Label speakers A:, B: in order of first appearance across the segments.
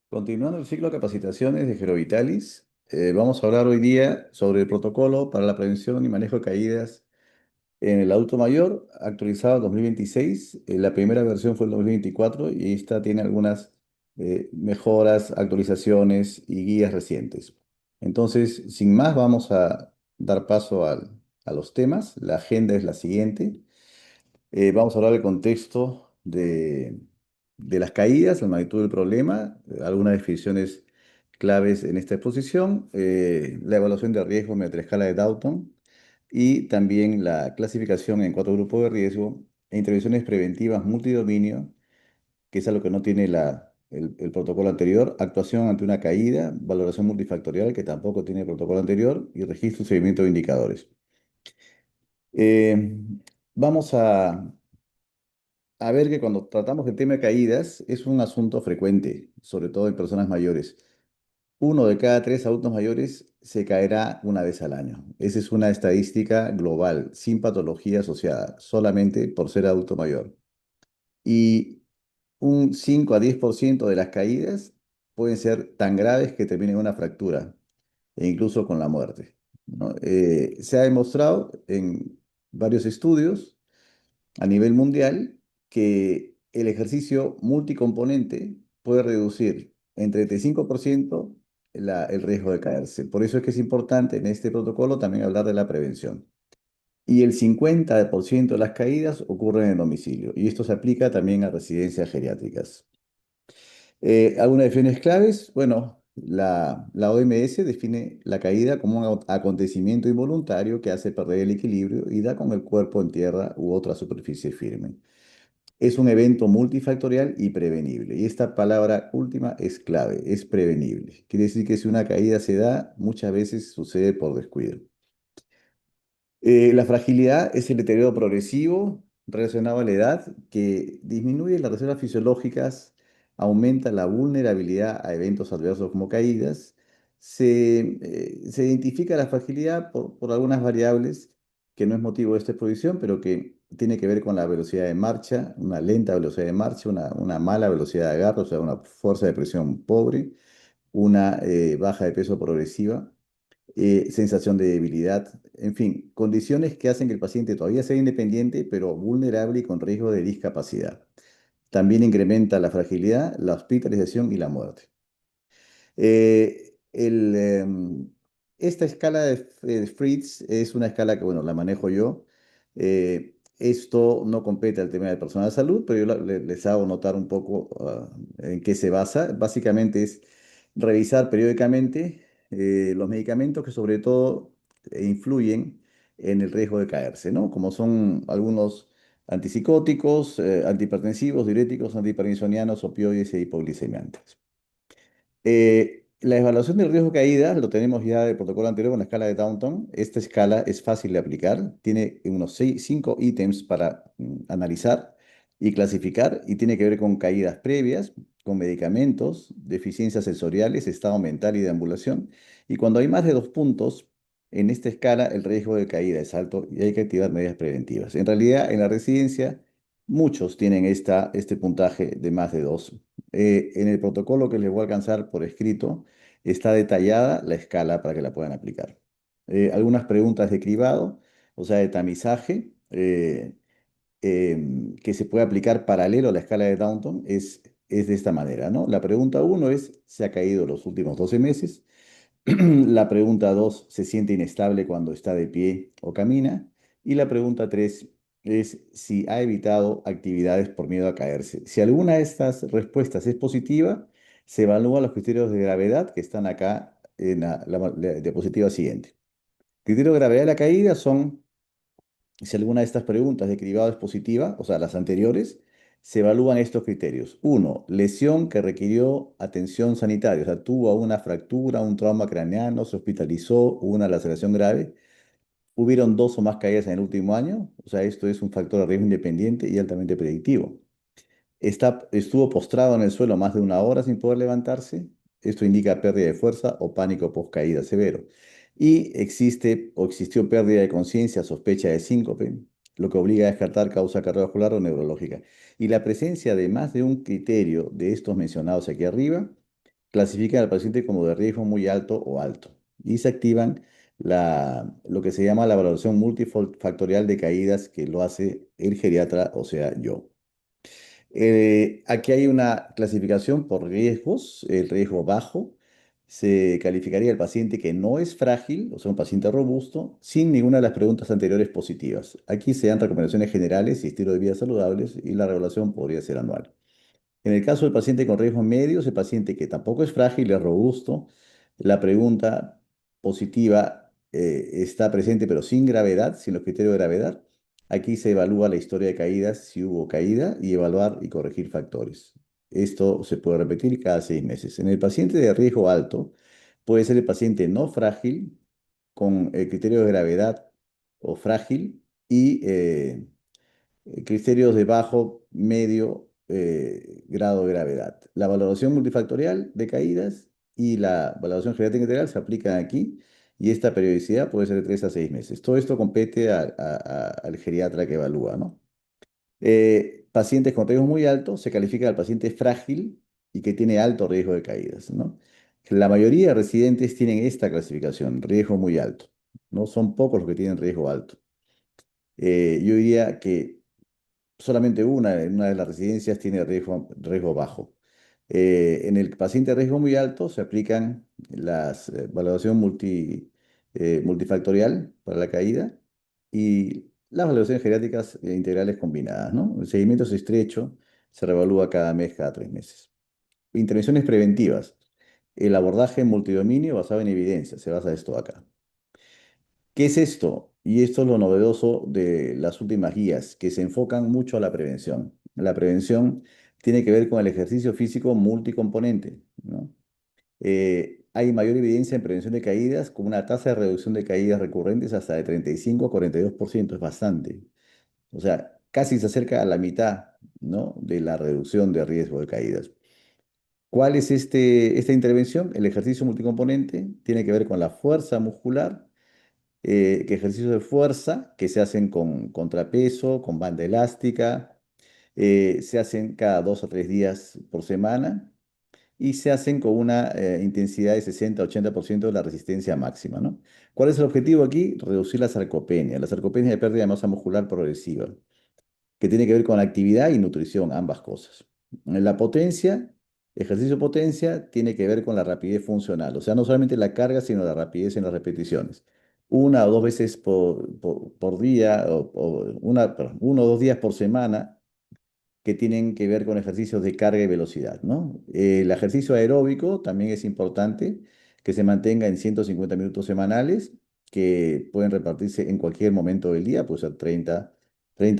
A: Continuando el ciclo de capacitaciones de Gerovitalis, vamos a hablar hoy día sobre el protocolo para la prevención y manejo de caídas en el adulto mayor, actualizado en 2026. La primera versión fue en 2024 y esta tiene algunas mejoras, actualizaciones y guías recientes. Entonces, sin más, vamos a dar paso a los temas. La agenda es la siguiente. Vamos a hablar del contexto de las caídas, la magnitud del problema, algunas definiciones claves en esta exposición, la evaluación de riesgo mediante la escala de Dalton y también la clasificación en cuatro grupos de riesgo e intervenciones preventivas multidominio, que es algo que no tiene el protocolo anterior, actuación ante una caída, valoración multifactorial, que tampoco tiene el protocolo anterior, y registro y seguimiento de indicadores. Eh, Vamos a ver que cuando tratamos el tema de caídas es un asunto frecuente, sobre todo en personas mayores. Uno de cada tres adultos mayores se caerá una vez al año. Esa es una estadística global, sin patología asociada, solamente por ser adulto mayor. Y un 5 a 10% de las caídas pueden ser tan graves que terminen en una fractura e incluso con la muerte, ¿no? Se ha demostrado en varios estudios a nivel mundial que el ejercicio multicomponente puede reducir en 35% el riesgo de caerse. Por eso es que es importante en este protocolo también hablar de la prevención. Y el 50% de las caídas ocurren en el domicilio. Y esto se aplica también a residencias geriátricas. Algunas definiciones claves. Bueno, la OMS define la caída como un acontecimiento involuntario que hace perder el equilibrio y da con el cuerpo en tierra u otra superficie firme. Es un evento multifactorial y prevenible. Y esta palabra última es clave, es prevenible. Quiere decir que si una caída se da, muchas veces sucede por descuido. La fragilidad es el deterioro progresivo relacionado a la edad que disminuye las reservas fisiológicas, aumenta la vulnerabilidad a eventos adversos como caídas. Se identifica la fragilidad por algunas variables que no es motivo de esta exposición, pero que tiene que ver con la velocidad de marcha, una lenta velocidad de marcha, una mala velocidad de agarre, o sea, una fuerza de presión pobre, una baja de peso progresiva, sensación de debilidad, en fin, condiciones que hacen que el paciente todavía sea independiente, pero vulnerable y con riesgo de discapacidad. También incrementa la fragilidad, la hospitalización y la muerte. Eh, el, em, Esta escala de Fritz es una escala que, bueno, la manejo yo. Esto no compete al tema de personal de salud, pero yo les hago notar un poco en qué se basa. Básicamente es revisar periódicamente los medicamentos que sobre todo influyen en el riesgo de caerse, ¿no? Como son algunos antipsicóticos, antihipertensivos, diuréticos, antiparkinsonianos, opioides e hipoglicemiantes. La evaluación del riesgo de caída lo tenemos ya del protocolo anterior con la escala de Downton. Esta escala es fácil de aplicar, tiene unos 5 ítems para analizar y clasificar y tiene que ver con caídas previas, con medicamentos, deficiencias sensoriales, estado mental y deambulación. Y cuando hay más de 2 puntos en esta escala, el riesgo de caída es alto y hay que activar medidas preventivas. En realidad, en la residencia, muchos tienen este puntaje de más de 2. En el protocolo que les voy a alcanzar por escrito está detallada la escala para que la puedan aplicar. Algunas preguntas de cribado, o sea, de tamizaje, que se puede aplicar paralelo a la escala de Downton es de esta manera, ¿no? La pregunta uno es, ¿se ha caído los últimos 12 meses? La pregunta 2, ¿se siente inestable cuando está de pie o camina? Y la pregunta 3 es si ha evitado actividades por miedo a caerse. Si alguna de estas respuestas es positiva, se evalúan los criterios de gravedad que están acá en la diapositiva siguiente. Criterios de gravedad de la caída son, si alguna de estas preguntas de cribado es positiva, o sea, las anteriores, se evalúan estos criterios. Uno, lesión que requirió atención sanitaria, o sea, tuvo una fractura, un trauma craneano, se hospitalizó, hubo una laceración grave. Hubieron dos o más caídas en el último año, o sea, esto es un factor de riesgo independiente y altamente predictivo. Estuvo postrado en el suelo más de una hora sin poder levantarse. Esto indica pérdida de fuerza o pánico post caída severo. Y existe o existió pérdida de conciencia, sospecha de síncope, lo que obliga a descartar causa cardiovascular o neurológica. Y la presencia de más de un criterio de estos mencionados aquí arriba clasifican al paciente como de riesgo muy alto o alto y se activan lo que se llama la valoración multifactorial de caídas que lo hace el geriatra, o sea, yo. Aquí hay una clasificación por riesgos. El riesgo bajo se calificaría el paciente que no es frágil, o sea, un paciente robusto, sin ninguna de las preguntas anteriores positivas. Aquí se dan recomendaciones generales y estilo de vida saludables y la regulación podría ser anual. En el caso del paciente con riesgos medios, el paciente que tampoco es frágil, es robusto, la pregunta positiva está presente pero sin gravedad, sin los criterios de gravedad. Aquí se evalúa la historia de caídas, si hubo caída, y evaluar y corregir factores. Esto se puede repetir cada 6 meses. En el paciente de riesgo alto, puede ser el paciente no frágil, con el criterio de gravedad o frágil, y criterios de bajo, medio grado de gravedad. La valoración multifactorial de caídas y la valoración geriátrica integral se aplican aquí y esta periodicidad puede ser de 3 a 6 meses. Todo esto compete al geriatra que evalúa, ¿no? Pacientes con riesgo muy alto se califica al paciente frágil y que tiene alto riesgo de caídas, ¿no? La mayoría de residentes tienen esta clasificación, riesgo muy alto, ¿no? Son pocos los que tienen riesgo alto. Yo diría que solamente en una de las residencias tiene riesgo bajo. En el paciente de riesgo muy alto se aplican las valoración multifactorial para la caída y las valoraciones geriátricas integrales combinadas, ¿no? El seguimiento es estrecho, se revalúa cada mes, cada 3 meses. Intervenciones preventivas. El abordaje multidominio basado en evidencia, se basa esto acá. ¿Qué es esto? Y esto es lo novedoso de las últimas guías, que se enfocan mucho a la prevención. La prevención tiene que ver con el ejercicio físico multicomponente, ¿no? Hay mayor evidencia en prevención de caídas con una tasa de reducción de caídas recurrentes hasta de 35 a 42%, es bastante. O sea, casi se acerca a la mitad, ¿no?, de la reducción de riesgo de caídas. ¿Cuál es esta intervención? El ejercicio multicomponente tiene que ver con la fuerza muscular, que ejercicios de fuerza que se hacen con contrapeso, con banda elástica, se hacen cada 2 o 3 días por semana y se hacen con una intensidad de 60-80% de la resistencia máxima, ¿no? ¿Cuál es el objetivo aquí? Reducir la sarcopenia de pérdida de masa muscular progresiva, que tiene que ver con actividad y nutrición, ambas cosas. En la potencia, ejercicio potencia, tiene que ver con la rapidez funcional, o sea, no solamente la carga, sino la rapidez en las repeticiones. 1 o 2 veces por día, perdón, 1 o 2 días por semana, que tienen que ver con ejercicios de carga y velocidad, ¿no? El ejercicio aeróbico también es importante, que se mantenga en 150 minutos semanales, que pueden repartirse en cualquier momento del día, puede ser 30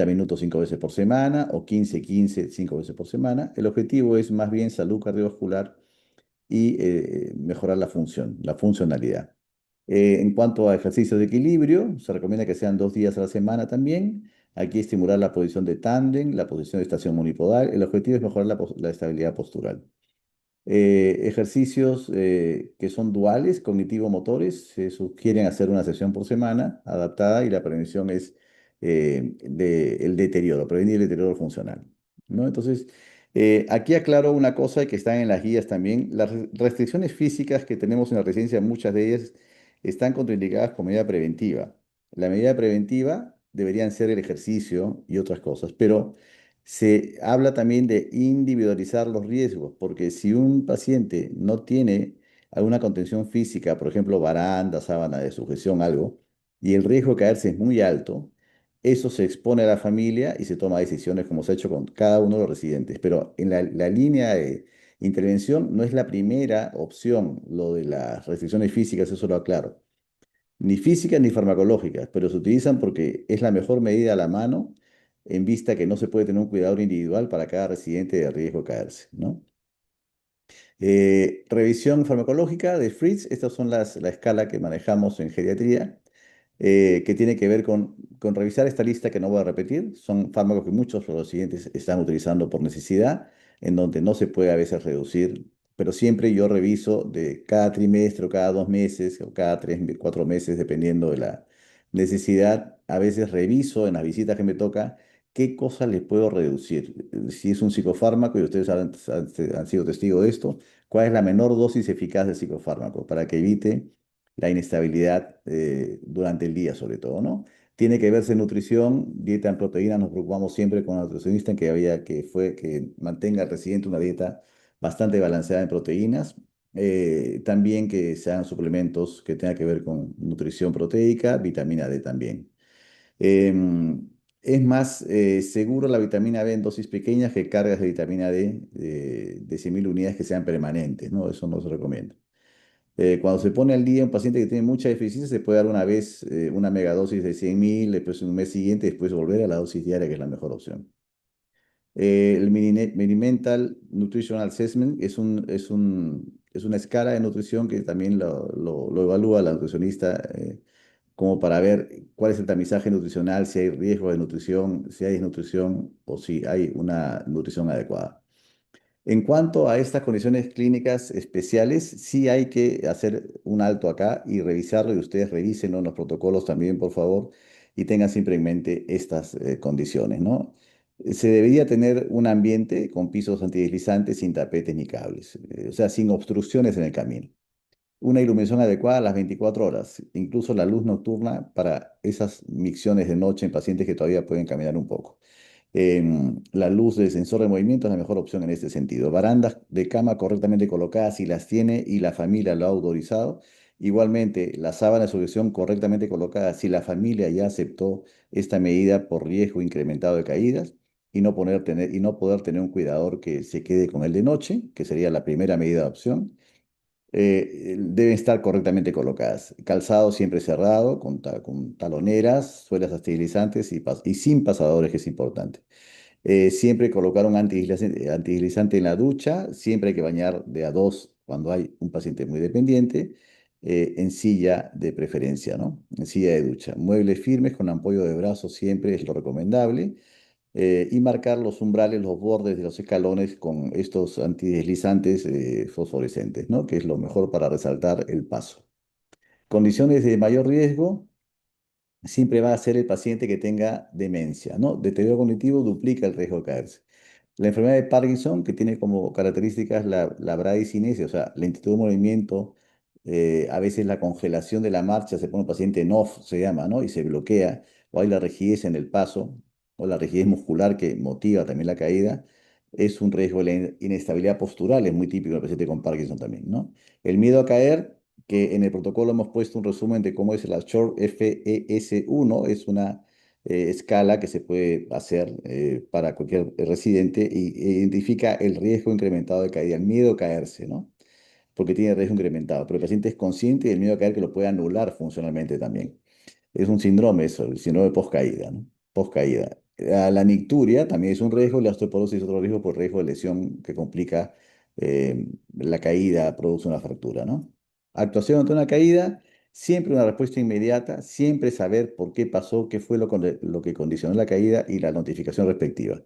A: minutos 5 veces por semana o 15 5 veces por semana. El objetivo es más bien salud cardiovascular y mejorar la función, la funcionalidad. En cuanto a ejercicios de equilibrio, se recomienda que sean 2 días a la semana también. Aquí estimular la posición de tándem, la posición de estación monopodal. El objetivo es mejorar la estabilidad postural. Ejercicios que son duales, cognitivo-motores, se sugieren hacer una sesión por semana adaptada y la prevención es el deterioro, prevenir el deterioro funcional, ¿no? Entonces, aquí aclaro una cosa que está en las guías también. Las restricciones físicas que tenemos en la residencia, muchas de ellas están contraindicadas como medida preventiva. La medida preventiva deberían ser el ejercicio y otras cosas, pero se habla también de individualizar los riesgos, porque si un paciente no tiene alguna contención física, por ejemplo, baranda, sábana de sujeción, algo, y el riesgo de caerse es muy alto, eso se expone a la familia y se toma decisiones como se ha hecho con cada uno de los residentes. Pero en la línea de intervención no es la primera opción lo de las restricciones físicas, eso lo aclaro, ni físicas ni farmacológicas, pero se utilizan porque es la mejor medida a la mano en vista que no se puede tener un cuidador individual para cada residente de riesgo de caerse, ¿no? Revisión farmacológica de Fritz, estas son la escala que manejamos en geriatría, que tiene que ver con revisar esta lista que no voy a repetir. Son fármacos que muchos de los residentes están utilizando por necesidad, en donde no se puede a veces reducir, pero siempre yo reviso de cada trimestre o cada 2 meses o cada 3, 4 meses, dependiendo de la necesidad. A veces reviso en las visitas que me toca ¿qué cosa le puedo reducir? Si es un psicofármaco, y ustedes han sido testigos de esto, ¿cuál es la menor dosis eficaz del psicofármaco para que evite la inestabilidad durante el día, sobre todo, ¿no? Tiene que verse nutrición, dieta en proteínas, nos preocupamos siempre con el nutricionista en que que mantenga al residente una dieta bastante balanceada en proteínas. También que sean suplementos que tengan que ver con nutrición proteica, vitamina D también. Es más seguro la vitamina B en dosis pequeñas que cargas de vitamina D de 100.000 unidades que sean permanentes, ¿no? Eso no se recomienda. Cuando se pone al día un paciente que tiene mucha deficiencia, se puede dar una vez una megadosis de 100.000, después un mes siguiente, después volver a la dosis diaria, que es la mejor opción. El Mini-Mental Nutritional Assessment es una escala de nutrición que también lo evalúa la nutricionista como para ver cuál es el tamizaje nutricional, si hay riesgo de nutrición, si hay desnutrición o si hay una nutrición adecuada. En cuanto a estas condiciones clínicas especiales, sí hay que hacer un alto acá y revisarlo, y ustedes revisen, ¿no?, los protocolos también, por favor, y tengan siempre en mente estas condiciones, ¿no? Se debería tener un ambiente con pisos antideslizantes sin tapetes ni cables, o sea, sin obstrucciones en el camino. Una iluminación adecuada a las 24 horas, incluso la luz nocturna para esas micciones de noche en pacientes que todavía pueden caminar un poco. La luz del sensor de movimiento es la mejor opción en este sentido. Barandas de cama correctamente colocadas si las tiene y la familia lo ha autorizado. Igualmente, la sábana de sujeción correctamente colocada si la familia ya aceptó esta medida por riesgo incrementado de caídas y no poder tener un cuidador que se quede con él de noche, que sería la primera medida de opción. Deben estar correctamente colocadas. Calzado siempre cerrado, con taloneras, suelas estabilizantes y sin pasadores, que es importante. Siempre colocar un antideslizante en la ducha. Siempre hay que bañar de a dos cuando hay un paciente muy dependiente. En silla de preferencia, ¿no? En silla de ducha. Muebles firmes con apoyo de brazos siempre es lo recomendable. Y marcar los umbrales, los bordes de los escalones con estos antideslizantes fosforescentes, ¿no? Que es lo mejor para resaltar el paso. Condiciones de mayor riesgo siempre va a ser el paciente que tenga demencia, ¿no? Deterioro cognitivo duplica el riesgo de caerse. La enfermedad de Parkinson, que tiene como características la bradicinesia, o sea, lentitud de movimiento, a veces la congelación de la marcha, se pone el paciente en off, se llama, ¿no? Y se bloquea, o hay la rigidez en el paso, o la rigidez muscular que motiva también la caída, es un riesgo. La inestabilidad postural es muy típico del paciente con Parkinson también, ¿no? El miedo a caer, que en el protocolo hemos puesto un resumen de cómo es la Short FES1, es una escala que se puede hacer para cualquier residente e identifica el riesgo incrementado de caída, el miedo a caerse, ¿no? Porque tiene riesgo incrementado, pero el paciente es consciente del miedo a caer que lo puede anular funcionalmente también. Es un síndrome eso, el síndrome post-caída, ¿no? Post-caída. La nicturia también es un riesgo, la osteoporosis es otro riesgo por riesgo de lesión que complica la caída, produce una fractura, ¿no? Actuación ante una caída, siempre una respuesta inmediata, siempre saber por qué pasó, qué fue lo que condicionó la caída y la notificación respectiva.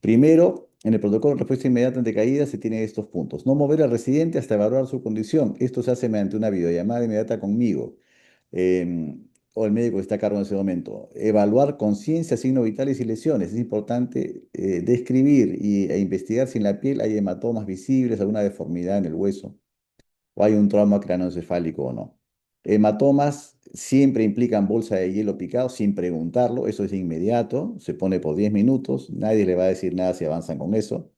A: Primero, en el protocolo de respuesta inmediata ante caída se tienen estos puntos. No mover al residente hasta evaluar su condición. Esto se hace mediante una videollamada inmediata conmigo. O el médico que está a cargo en ese momento. Evaluar conciencia, signos vitales y lesiones. Es importante describir e investigar si en la piel hay hematomas visibles, alguna deformidad en el hueso, o hay un trauma craneoencefálico o no. Hematomas siempre implican bolsa de hielo picado sin preguntarlo, eso es inmediato, se pone por 10 minutos, nadie le va a decir nada si avanzan con eso.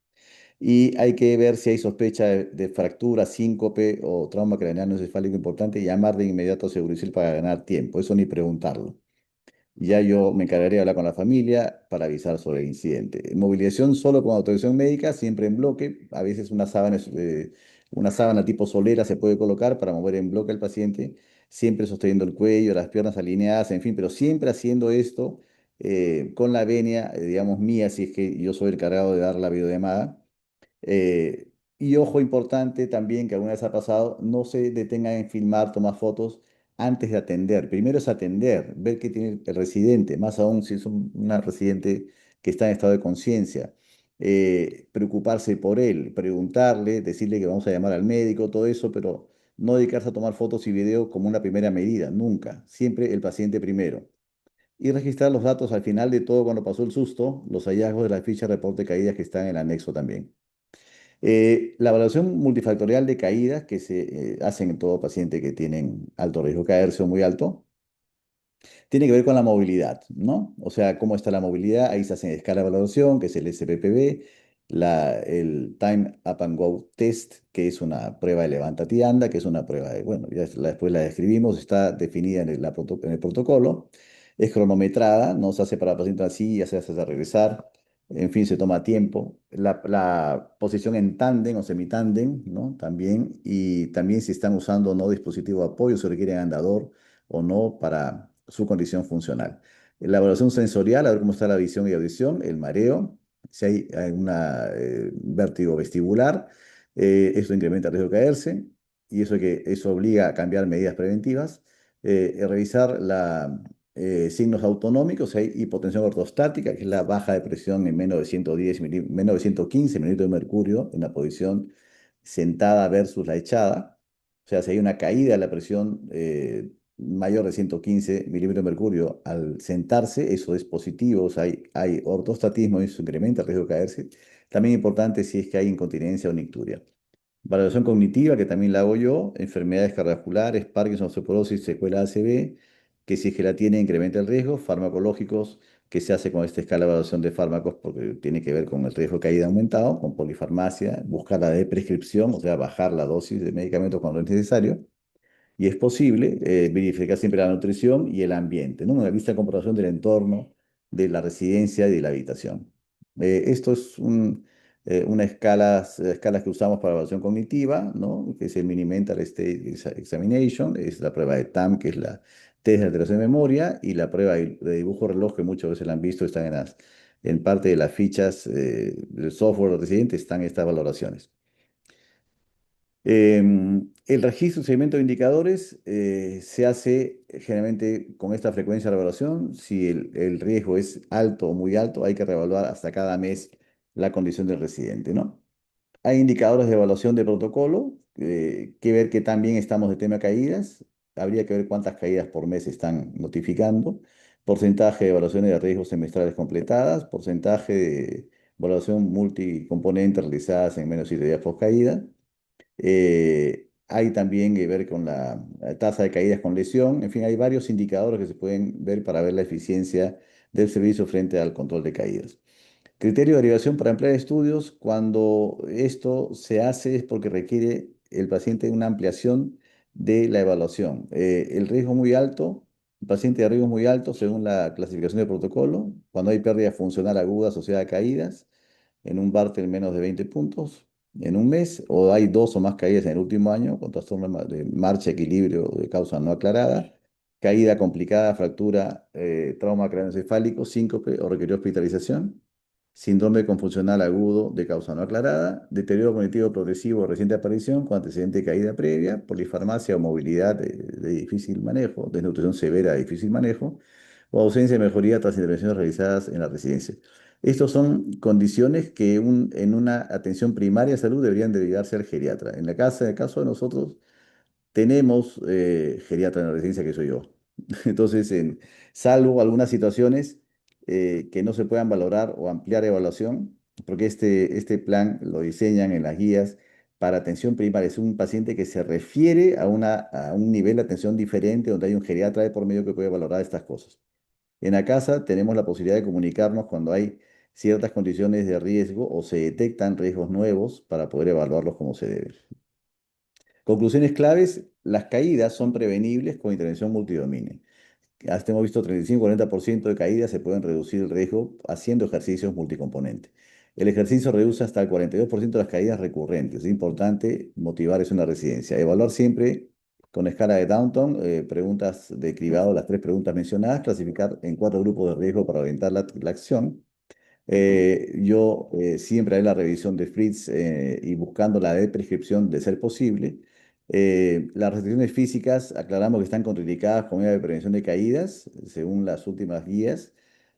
A: Y hay que ver si hay sospecha de fractura, síncope o trauma craneano encefálico importante y llamar de inmediato a Segurusil para ganar tiempo. Eso ni preguntarlo. Ya yo me encargaría de hablar con la familia para avisar sobre el incidente. Movilización solo con autorización médica, siempre en bloque. A veces una sábana tipo solera se puede colocar para mover en bloque al paciente, siempre sosteniendo el cuello, las piernas alineadas, en fin, pero siempre haciendo esto con la venia, digamos, mía, si es que yo soy el encargado de dar la videollamada. Y ojo importante también que alguna vez ha pasado, no se detengan en filmar, tomar fotos antes de atender. Primero es atender, ver qué tiene el residente, más aún si es una residente que está en estado de conciencia. Preocuparse por él, preguntarle, decirle que vamos a llamar al médico, todo eso, pero no dedicarse a tomar fotos y videos como una primera medida, nunca. Siempre el paciente primero. y registrar los datos al final de todo cuando pasó el susto, los hallazgos de la ficha de reporte de caídas que están en el anexo también. La evaluación multifactorial de caídas que se hacen en todo paciente que tienen alto riesgo de caerse o muy alto, tiene que ver con la movilidad, ¿no? O sea, cómo está la movilidad, ahí se hace escala de valoración, que es el SPPB, el Time Up and Go Test, que es una prueba de levántate y anda, que es una prueba de, bueno, después la describimos, está definida en en el protocolo, es cronometrada, no se hace para pacientes así, ya se hace hasta regresar, en fin, se toma tiempo. La posición en tándem o semitándem, ¿no? También, y también si están usando o no dispositivo de apoyo, se requiere andador o no para su condición funcional. La evaluación sensorial, a ver cómo está la visión y audición, el mareo, si hay un vértigo vestibular, esto incrementa el riesgo de caerse y eso obliga a cambiar medidas preventivas. Revisar signos autonómicos, hay hipotensión ortostática, que es la baja de presión en menos de 110 menos de 115 milímetros de mercurio en la posición sentada versus la echada. O sea, si hay una caída de la presión mayor de 115 milímetros de mercurio al sentarse, eso es positivo, o sea, hay ortostatismo y eso incrementa el riesgo de caerse. También importante si es que hay incontinencia o nicturia. Valoración cognitiva, que también la hago yo, enfermedades cardiovasculares, Parkinson, osteoporosis, secuela ACV, que si es que la tiene incrementa el riesgo, farmacológicos, que se hace con esta escala de evaluación de fármacos porque tiene que ver con el riesgo de caída aumentado, con polifarmacia, buscar la de prescripción, o sea, bajar la dosis de medicamentos cuando es necesario y es posible verificar siempre la nutrición y el ambiente, ¿no? Una vista de comparación del entorno, de la residencia y de la habitación. Esto es una escalas que usamos para evaluación cognitiva, ¿no? Que es el Mini-Mental State Examination, es la prueba de TAM, que es la test de alteración de memoria, y la prueba de dibujo reloj, que muchas veces la han visto, están en parte de las fichas del software residente, están estas valoraciones. El registro y seguimiento de indicadores se hace generalmente con esta frecuencia de evaluación. Si el riesgo es alto o muy alto, hay que reevaluar hasta cada mes la condición del residente, ¿no? Hay indicadores de evaluación de protocolo, que ver que también estamos de tema caídas. Habría que ver cuántas caídas por mes están notificando. Porcentaje de evaluaciones de riesgos semestrales completadas, porcentaje de evaluación multicomponente realizadas en menos de 7 días post caída. Hay también que ver con la tasa de caídas con lesión. En fin, hay varios indicadores que se pueden ver para ver la eficiencia del servicio frente al control de caídas. Criterio de derivación para emplear estudios. Cuando esto se hace es porque requiere el paciente una ampliación de la evaluación. El riesgo muy alto, el paciente de riesgo muy alto según la clasificación del protocolo, cuando hay pérdida funcional aguda asociada a caídas, en un Bartel menos de 20 puntos en un mes, o hay dos o más caídas en el último año, con trastorno de marcha, equilibrio de causa no aclarada, caída complicada, fractura, trauma craneoencefálico, síncope o requirió hospitalización, síndrome confusional agudo de causa no aclarada, deterioro cognitivo progresivo de reciente aparición con antecedente de caída previa, polifarmacia o movilidad de difícil manejo, desnutrición severa de difícil manejo, o ausencia de mejoría tras intervenciones realizadas en la residencia. Estas son condiciones que en una atención primaria de salud deberían derivarse al geriatra. En el caso de nosotros, tenemos geriatra en la residencia que soy yo. Entonces, salvo algunas situaciones que no se puedan valorar o ampliar evaluación, porque este plan lo diseñan en las guías para atención primaria. Es un paciente que se refiere a un nivel de atención diferente donde hay un geriatra de por medio que puede valorar estas cosas. En la casa tenemos la posibilidad de comunicarnos cuando hay ciertas condiciones de riesgo o se detectan riesgos nuevos para poder evaluarlos como se debe. Conclusiones claves, las caídas son prevenibles con intervención multidominio. Hasta hemos visto 35-40% de caídas se pueden reducir el riesgo haciendo ejercicios multicomponentes. El ejercicio reduce hasta el 42% de las caídas recurrentes. Es importante motivar eso en la residencia. Evaluar siempre con escala de Downton, preguntas de cribado, las tres preguntas mencionadas, clasificar en cuatro grupos de riesgo para orientar la acción. Yo siempre haré la revisión de Fritz y buscando la de prescripción de ser posible. Las restricciones físicas, aclaramos que están contraindicadas con medida de prevención de caídas, según las últimas guías,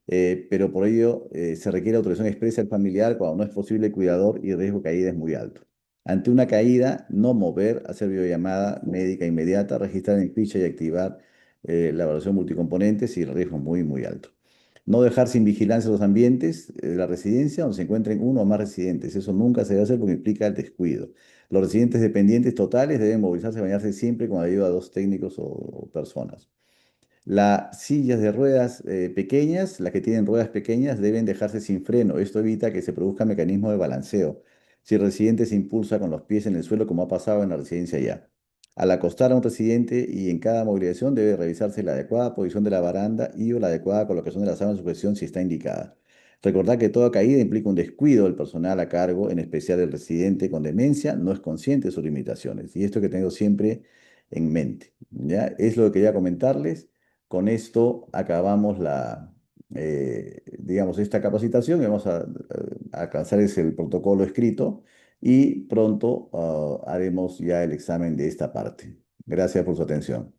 A: pero por ello se requiere autorización expresa del familiar cuando no es posible el cuidador y el riesgo de caída es muy alto. Ante una caída, no mover, hacer videollamada médica inmediata, registrar en ficha y activar la evaluación multicomponentes y el riesgo es muy, muy alto. No dejar sin vigilancia los ambientes de la residencia donde se encuentren uno o más residentes. Eso nunca se debe hacer porque implica el descuido. Los residentes dependientes totales deben movilizarse y bañarse siempre con ayuda de dos técnicos o personas. Las sillas de ruedas pequeñas, las que tienen ruedas pequeñas, deben dejarse sin freno. Esto evita que se produzca mecanismo de balanceo. Si el residente se impulsa con los pies en el suelo, como ha pasado en la residencia ya. Al acostar a un residente y en cada movilización debe revisarse la adecuada posición de la baranda y o la adecuada colocación de la sábana de sujeción si está indicada. Recordar que toda caída implica un descuido del personal a cargo, en especial el residente con demencia, no es consciente de sus limitaciones. Y esto que tengo siempre en mente. ¿Ya? Es lo que quería comentarles. Con esto acabamos digamos, esta capacitación y vamos a alcanzar el protocolo escrito y pronto haremos ya el examen de esta parte. Gracias por su atención.